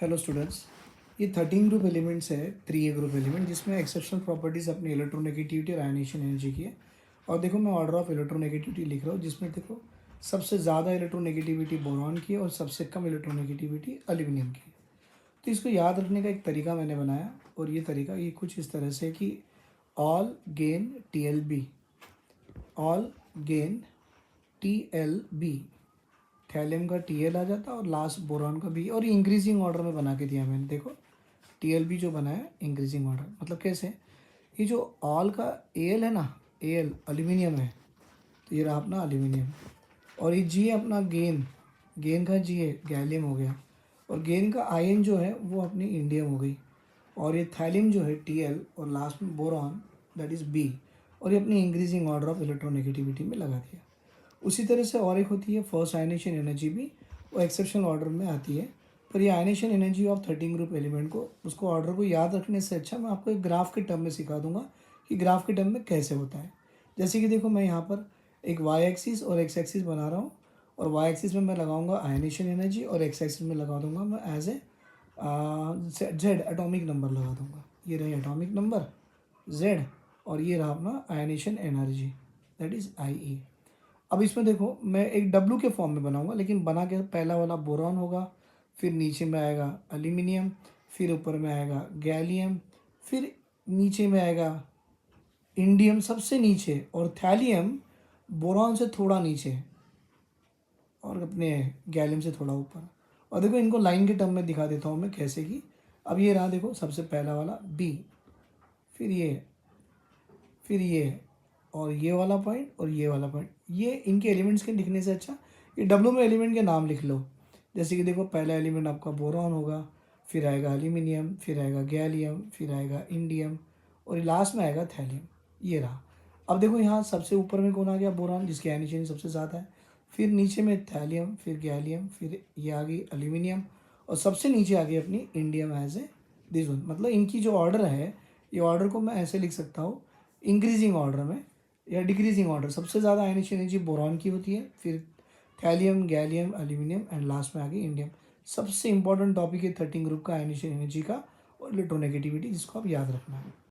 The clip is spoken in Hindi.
हेलो स्टूडेंट्स, ये 13 ग्रुप एलिमेंट्स है, 3A ग्रुप एलिमेंट जिसमें एक्सेप्शनल प्रॉपर्टीज़ अपनी इलेक्ट्रोनेगेटिविटी और आयनेशन एनर्जी की है। और देखो मैं ऑर्डर ऑफ इलेक्ट्रोनेगेटिविटी लिख रहा हूँ जिसमें देखो सबसे ज़्यादा इलेक्ट्रोनेगेटिविटी बोरॉन की है और सबसे कम इलेक्ट्रोनेगेटिविटी एल्यूमिनियम की है। तो इसको याद रखने का एक तरीका मैंने बनाया और ये तरीका ये कुछ इस तरह से कि all gain TLB, all gain TLB, thallium का TL आ जाता और लास्ट बोरॉन का B, और इंक्रीजिंग ऑर्डर में बना के दिया मैंने। देखो TLB जो बना है इंक्रीजिंग ऑर्डर, मतलब कैसे, ये जो ऑल का AL है ना, AL एल्यूमिनियम है, तो ये रहा अपना एल्यूमिनियम। और ये G अपना गेन, गेन का G है गैलियम हो गया, और गेन का आयन जो है वो अपनी इंडियम हो गई। और ये थैलियम जो है TL, और लास्ट में बोरॉन दैट इज़ B, और ये अपनी इंक्रीजिंग ऑर्डर ऑफ इलेक्ट्रोनेगेटिविटी में लगा दिया। उसी तरह से और एक होती है फर्स्ट आयनेशन एनर्जी भी, वो एक्सेप्शनल ऑर्डर में आती है। पर ये ionisation energy of 13 group element को, उसको ऑर्डर को याद रखने से अच्छा मैं आपको एक ग्राफ के टर्म में सिखा दूंगा कि ग्राफ के टर्म में कैसे होता है। जैसे कि देखो मैं यहाँ पर एक वाई एक्सिस और एक्स एक्सिस बना रहा हूँ, और वाई एक्सिस में मैं लगाऊंगा आयनेशन एनर्जी और एक्स एक्सिस में लगा दूंगा मैं as a z atomic number लगा दूंगा। ये रहे एटॉमिक नंबर जेड, और ये रहा अपना ionisation energy that is IE। अब इसमें देखो मैं एक डब्लू के फॉर्म में बनाऊंगा, लेकिन बना के पहला वाला बोरॉन होगा, फिर नीचे में आएगा एल्यूमिनियम, फिर ऊपर में आएगा गैलियम, फिर नीचे में आएगा इंडियम सबसे नीचे, और थैलियम बोरॉन से थोड़ा नीचे और अपने गैलियम से थोड़ा ऊपर। और देखो इनको लाइन के टर्म में दिखा देता हूँ मैं कैसे कि, अब ये रहा देखो सबसे पहला वाला B, फिर ये और ये वाला पॉइंट और ये वाला पॉइंट, ये इनके एलिमेंट्स के लिखने से अच्छा ये डब्लू में एलिमेंट के नाम लिख लो। जैसे कि देखो पहला एलिमेंट आपका बोरॉन होगा, फिर आएगा एल्यूमिनियम, फिर आएगा गैलियम, फिर आएगा इंडियम, और लास्ट में आएगा थैलियम। ये रहा। अब देखो यहाँ सबसे ऊपर में कौन आ गया, बोरॉन, जिसकी आयनीशन सबसे ज़्यादा है। फिर नीचे में थैलियम, फिर गैलियम, फिर ये आ गई एल्यूमिनियम, और सबसे नीचे आ गई अपनी indium as a this one. मतलब इनकी जो ऑर्डर है, ये ऑर्डर को मैं ऐसे लिख सकता हूँ इंक्रीजिंग ऑर्डर में या डिक्रीजिंग ऑर्डर। सबसे ज़्यादा आयनीशन एनर्जी बोरॉन की होती है, फिर thallium, gallium, aluminium, and last में आ गई इंडियम। सबसे इंपॉर्टेंट टॉपिक है 13 ग्रुप का आयनीशन एनर्जी का और इलेक्ट्रोनेगेटिविटी, जिसको आप याद रखना है।